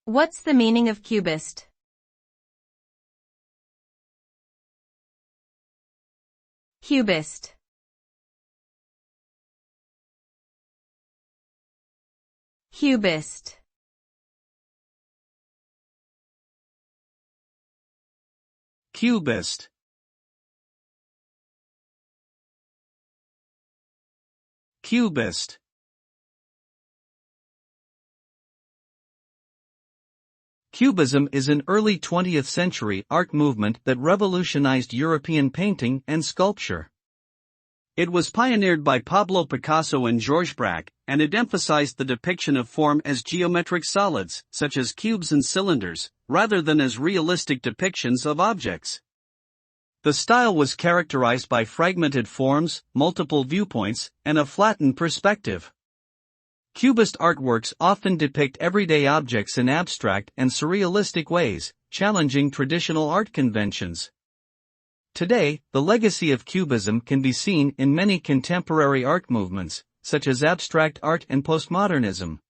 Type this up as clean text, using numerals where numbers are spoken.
What's the meaning of cubist? Cubist. Cubist. Cubist. Cubist. Cubism is an early 20th century art movement that revolutionized European painting and sculpture. It was pioneered by Pablo Picasso and Georges Braque, and it emphasized the depiction of form as geometric solids, such as cubes and cylinders, rather than as realistic depictions of objects. The style was characterized by fragmented forms, multiple viewpoints, and a flattened perspective. Cubist artworks often depict everyday objects in abstract and surrealistic ways, challenging traditional art conventions. Today, the legacy of Cubism can be seen in many contemporary art movements, such as abstract art and postmodernism.